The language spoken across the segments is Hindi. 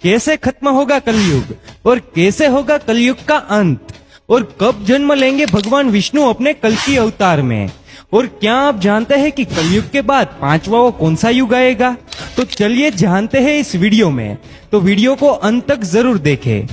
कैसे खत्म होगा कलयुग और कैसे होगा कलयुग का अंत, और कब जन्म लेंगे भगवान विष्णु अपने कल्कि अवतार में, और क्या आप जानते हैं कि कलयुग के बाद पांचवा वो कौन सा युग आएगा? तो चलिए जानते हैं इस वीडियो में। तो वीडियो को अंत तक जरूर देखें।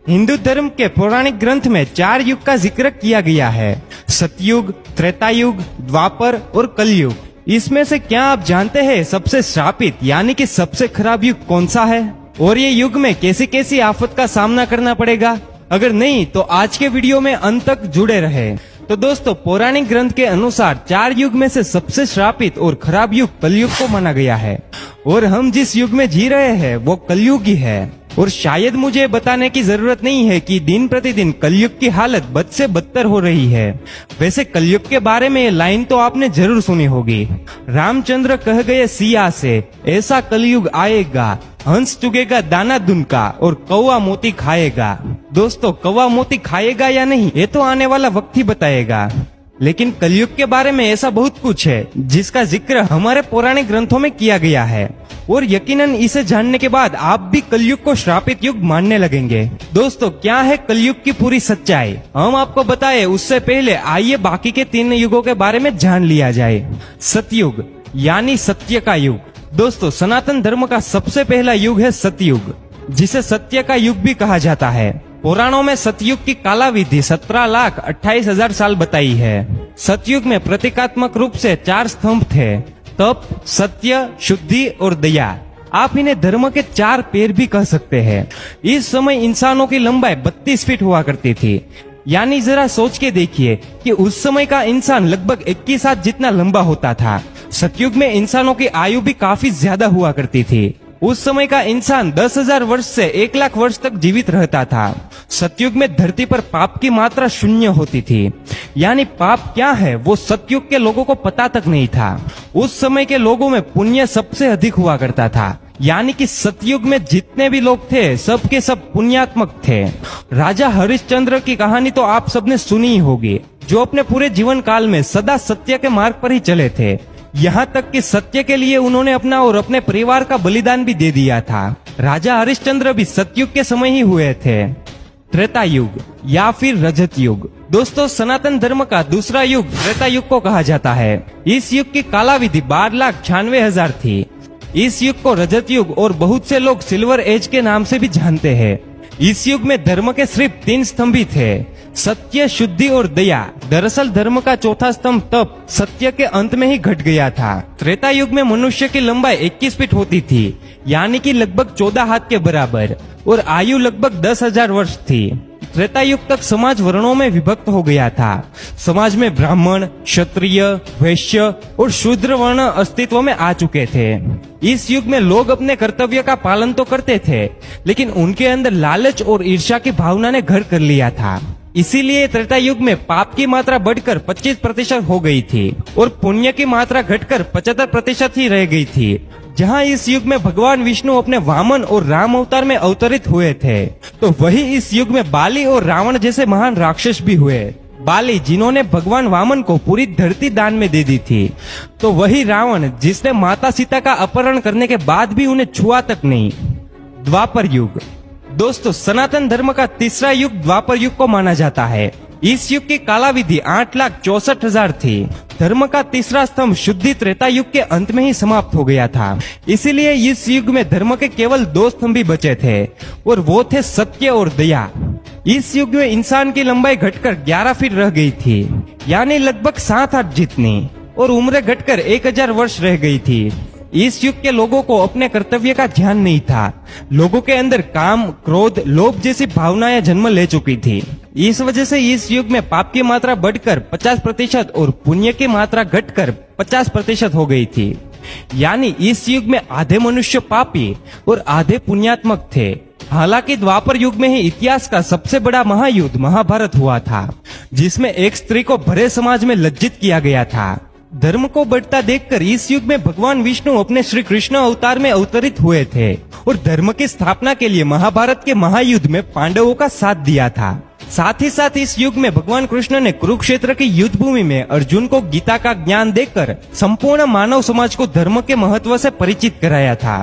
हिंदू धर्म के पौराणिक ग्रंथ में 4 युग का जिक्र किया गया है, सतयुग, त्रेतायुग, द्वापर और कलयुग। इसमें से क्या आप जानते हैं सबसे श्रापित यानी कि सबसे खराब युग कौन सा है, और ये युग में कैसी कैसी आफत का सामना करना पड़ेगा? अगर नहीं तो आज के वीडियो में अंत तक जुड़े रहे। तो दोस्तों, पौराणिक ग्रंथ के अनुसार 4 युग में से सबसे श्रापित और खराब युग कलयुग को माना गया है, और हम जिस युग में जी रहे हैं वो कलयुग ही है। और शायद मुझे बताने की जरूरत नहीं है कि दिन प्रतिदिन कलयुग की हालत बद से बदतर हो रही है। वैसे कलयुग के बारे में ये लाइन तो आपने जरूर सुनी होगी, रामचंद्र कह गए सिया से, ऐसा कलयुग आएगा, हंस चुगेगा दाना दुनका और कौवा मोती खाएगा। दोस्तों, कौवा मोती खाएगा या नहीं ये तो आने वाला वक्त ही बताएगा, लेकिन कलयुग के बारे में ऐसा बहुत कुछ है जिसका जिक्र हमारे पौराणिक ग्रंथों में किया गया है, और यकीनन इसे जानने के बाद आप भी कलयुग को श्रापित युग मानने लगेंगे। दोस्तों, क्या है कलयुग की पूरी सच्चाई, हम आपको बताएं उससे पहले आइए बाकी के 3 युगों के बारे में जान लिया जाए। सतयुग यानी सत्य का युग। दोस्तों, सनातन धर्म का सबसे पहला युग है सतयुग, जिसे सत्य का युग भी कहा जाता है। पुराणों में सतयुग की कालाविधि 17,28,000 साल बताई है। सतयुग में प्रतीकात्मक रूप से 4 स्तंभ थे, तप, सत्य, शुद्धि और दया। आप इन्हें धर्म के 4 पैर भी कह सकते हैं। इस समय इंसानों की लंबाई 32 फीट हुआ करती थी, यानी जरा सोच के देखिए कि उस समय का इंसान लगभग 21 हाथ जितना लंबा होता था। सतयुग में इंसानों की आयु भी काफी ज्यादा हुआ करती थी। उस समय का इंसान 10,000 वर्ष से 1,00,000 वर्ष तक जीवित रहता था। सतयुग में धरती पर पाप की मात्रा 0 होती थी, यानी पाप क्या है वो सतयुग के लोगों को पता तक नहीं था। उस समय के लोगों में पुण्य सबसे अधिक हुआ करता था, यानी कि सतयुग में जितने भी लोग थे सब के सब पुण्यात्मक थे। राजा हरिश्चंद्र की कहानी तो आप सबने सुनी ही होगी, जो अपने पूरे जीवन काल में सदा सत्य के मार्ग पर ही चले थे। यहाँ तक कि सत्य के लिए उन्होंने अपना और अपने परिवार का बलिदान भी दे दिया था। राजा हरिश्चंद्र भी सतयुग के समय ही हुए थे। त्रेता युग या फिर रजत युग। दोस्तों, सनातन धर्म का दूसरा युग त्रेता युग को कहा जाता है। इस युग की कालाविधि 12,96,000 थी। इस युग को रजत युग और बहुत से लोग सिल्वर एज के नाम से भी जानते हैं। इस युग में धर्म के सिर्फ 3 स्तंभ ही थे, सत्य, शुद्धि और दया। दरअसल धर्म का चौथा स्तंभ तप सत्य के अंत में ही घट गया था। त्रेता युग में मनुष्य की लंबाई 21 फीट होती थी, यानी कि लगभग 14 हाथ के बराबर, और आयु लगभग 10,000 वर्ष थी। त्रेता युग तक समाज वर्णों में विभक्त हो गया था। समाज में ब्राह्मण, क्षत्रिय, वैश्य और शूद्र वर्ण अस्तित्व में आ चुके थे। इस युग में लोग अपने कर्तव्य का पालन तो करते थे, लेकिन उनके अंदर लालच और ईर्ष्या की भावना ने घर कर लिया था। इसीलिए त्रेता युग में पाप की मात्रा बढ़कर 25% हो गई थी, और पुण्य की मात्रा घटकर 75% ही रह गई थी। जहाँ इस युग में भगवान विष्णु अपने वामन और राम अवतार में अवतरित हुए थे, तो वही इस युग में बाली और रावण जैसे महान राक्षस भी हुए। बाली, जिन्होंने भगवान वामन को पूरी धरती दान में दे दी थी, तो वही रावण जिसने माता सीता का अपहरण करने के बाद भी उन्हें छुआ तक नहीं। द्वापर युग। दोस्तों, सनातन धर्म का तीसरा युग द्वापर युग को माना जाता है। इस युग की कालाविधि 8,64,000 थी। धर्म का तीसरा स्तंभ शुद्धि त्रेता युग के अंत में ही समाप्त हो गया था। इसीलिए इस युग में धर्म के केवल 2 स्तंभ ही बचे थे, और वो थे सत्य और दया। इस युग में इंसान की लंबाई घटकर 11 फीट रह गई थी, यानी लगभग 7 हाथ जितनी, और उम्र घटकर 1,000 वर्ष रह गई थी। इस युग के लोगों को अपने कर्तव्य का ध्यान नहीं था। लोगों के अंदर काम, क्रोध, लोभ जैसी भावनाएं जन्म ले चुकी थी। इस वजह से इस युग में पाप की मात्रा बढ़कर 50% और पुण्य की मात्रा घटकर 50% हो गई थी। यानी इस युग में आधे मनुष्य पापी और आधे पुण्यात्मक थे। हालांकि द्वापर युग में ही इतिहास का सबसे बड़ा महायुद्ध महाभारत हुआ था, जिसमें एक स्त्री को भरे समाज में लज्जित किया गया था। धर्म को बढ़ता देखकर इस युग में भगवान विष्णु अपने श्री कृष्ण अवतार में अवतरित हुए थे, और धर्म की स्थापना के लिए महाभारत के महायुद्ध में पांडवों का साथ दिया था। साथ ही साथ इस युग में भगवान कृष्ण ने कुरुक्षेत्र की युद्ध भूमि में अर्जुन को गीता का ज्ञान देकर संपूर्ण मानव समाज को धर्म के महत्व से परिचित कराया था।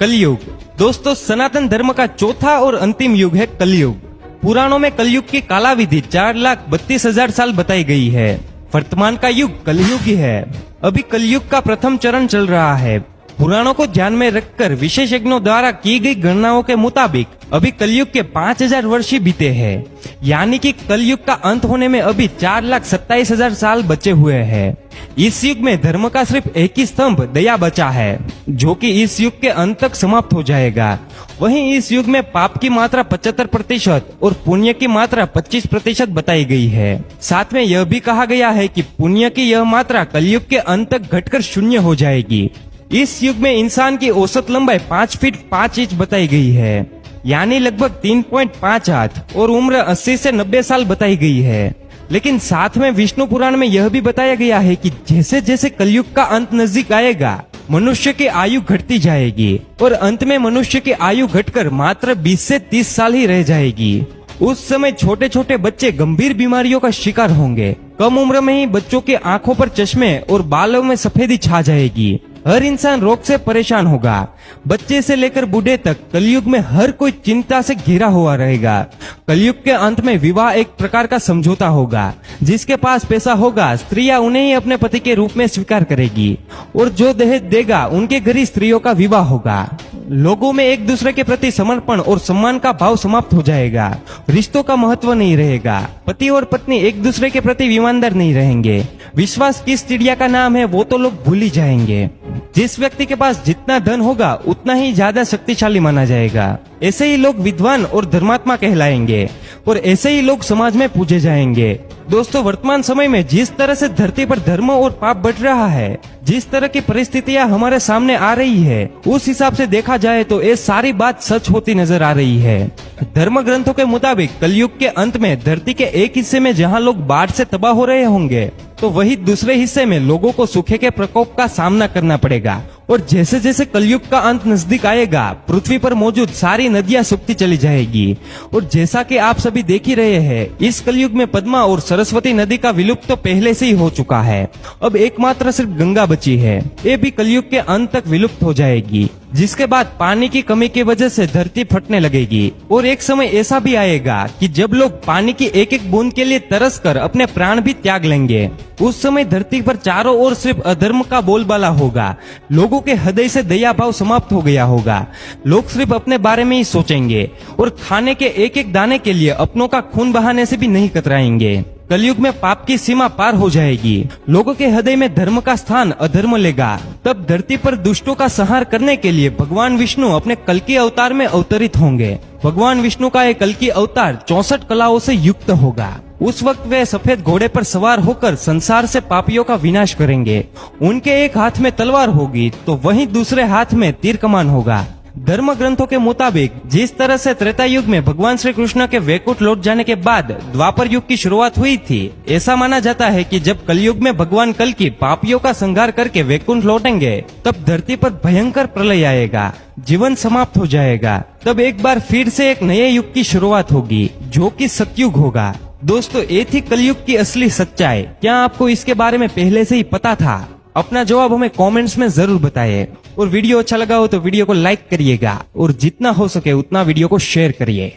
कलयुग। दोस्तों, सनातन धर्म का चौथा और अंतिम युग है कलयुग। पुराणों में कलयुग की कालाविधि 4,32,000 साल बताई गई है। वर्तमान का युग कलयुग ही है। अभी कलयुग का प्रथम चरण चल रहा है। पुराणों को ध्यान में रखकर विशेषज्ञों द्वारा की गई गणनाओं के मुताबिक अभी कलयुग के 5,000 वर्ष ही बीते हैं, यानी कि कलयुग का अंत होने में अभी 4,27,000 साल बचे हुए हैं। इस युग में धर्म का सिर्फ एक ही स्तंभ दया बचा है, जो कि इस युग के अंत तक समाप्त हो जाएगा। वहीं इस युग में पाप की मात्रा 75% और पुण्य की मात्रा 25% बताई गई है। साथ में यह भी कहा गया है कि पुण्य की यह मात्रा कलयुग के अंत तक घटकर शून्य हो जाएगी। इस युग में इंसान की औसत लंबाई 5 फीट 5 इंच बताई गई है, यानी लगभग 3.58 और उम्र 80 से 90 साल बताई गई है। लेकिन साथ में विष्णु पुराण में यह भी बताया गया है कि जैसे जैसे कलयुग का अंत नजदीक आएगा, मनुष्य की आयु घटती जाएगी और अंत में मनुष्य की आयु घटकर मात्र 20 से 30 साल ही रह जाएगी। उस समय छोटे छोटे बच्चे गंभीर बीमारियों का शिकार होंगे। कम उम्र में ही बच्चों की आंखों पर चश्मे और बालों में सफेदी छा जाएगी। हर इंसान रोग से परेशान होगा। बच्चे से लेकर बूढ़े तक कलयुग में हर कोई चिंता से घिरा हुआ रहेगा। कलयुग के अंत में विवाह एक प्रकार का समझौता होगा। जिसके पास पैसा होगा, स्त्रियां उन्हें ही अपने पति के रूप में स्वीकार करेगी और जो दहेज देगा उनके घर ही स्त्रियों का विवाह होगा। लोगों में एक दूसरे के प्रति समर्पण और सम्मान का भाव समाप्त हो जाएगा। रिश्तों का महत्व नहीं रहेगा। पति और पत्नी एक दूसरे के प्रति ईमानदार नहीं रहेंगे। विश्वास किस चिड़िया का नाम है वो तो लोग भूल ही जाएंगे। जिस व्यक्ति के पास जितना धन होगा उतना ही ज्यादा शक्तिशाली माना जाएगा। ऐसे ही लोग विद्वान और धर्मात्मा कहलाएंगे और ऐसे ही लोग समाज में पूजे जाएंगे। दोस्तों, वर्तमान समय में जिस तरह से धरती पर धर्म और पाप बढ़ रहा है, जिस तरह की परिस्थितियां हमारे सामने आ रही है, उस हिसाब से देखा जाए तो ये सारी बात सच होती नजर आ रही है। धर्म ग्रंथों के मुताबिक कलयुग के अंत में धरती के एक हिस्से में जहां लोग बाढ़ से तबाह हो रहे होंगे, तो वही दूसरे हिस्से में लोगों को सूखे के प्रकोप का सामना करना पड़ेगा। और जैसे जैसे कलयुग का अंत नजदीक आएगा, पृथ्वी पर मौजूद सारी नदियां सूखती चली जाएगी। और जैसा कि आप सभी देख ही रहे हैं, इस कलयुग में पद्मा और सरस्वती नदी का विलुप्त तो पहले से ही हो चुका है। अब एकमात्र सिर्फ गंगा बची है। ये भी कलयुग के अंत तक विलुप्त हो जाएगी, जिसके बाद पानी की कमी की वजह से धरती फटने लगेगी। और एक समय ऐसा भी आएगा कि जब लोग पानी की एक एक बूंद के लिए तरस कर अपने प्राण भी त्याग लेंगे। उस समय धरती पर चारों ओर सिर्फ अधर्म का बोलबाला होगा। लोगों के हृदय से दया भाव समाप्त हो गया होगा। लोग सिर्फ अपने बारे में ही सोचेंगे और खाने के एक एक दाने के लिए अपनों का खून बहाने से भी नहीं कतराएंगे। कलयुग में पाप की सीमा पार हो जाएगी। लोगों के हृदय में धर्म का स्थान अधर्म लेगा। तब धरती पर दुष्टों का संहार करने के लिए भगवान विष्णु अपने कल्कि अवतार में अवतरित होंगे। भगवान विष्णु का एक कल्कि अवतार 64 कलाओं से युक्त होगा। उस वक्त वे सफेद घोड़े पर सवार होकर संसार से पापियों का विनाश करेंगे। उनके एक हाथ में तलवार होगी तो वहीं दूसरे हाथ में तीर कमान होगा। धर्म ग्रंथों के मुताबिक जिस तरह से त्रेता युग में भगवान श्री कृष्ण के वैकुंठ लौट जाने के बाद द्वापर युग की शुरुआत हुई थी, ऐसा माना जाता है कि जब कलयुग में भगवान कल्कि पापियों का संहार करके वैकुंठ लौटेंगे, तब धरती पर भयंकर प्रलय आएगा, जीवन समाप्त हो जाएगा। तब एक बार फिर से एक नए युग की शुरुआत होगी, जो कि सतयुग होगा। दोस्तों, ये थी कलयुग की असली सच्चाई। क्या आपको इसके बारे में पहले से ही पता था? अपना जवाब हमें कमेंट्स में जरूर बताइए। और वीडियो अच्छा लगा हो तो वीडियो को लाइक करिएगा और जितना हो सके उतना वीडियो को शेयर करिए।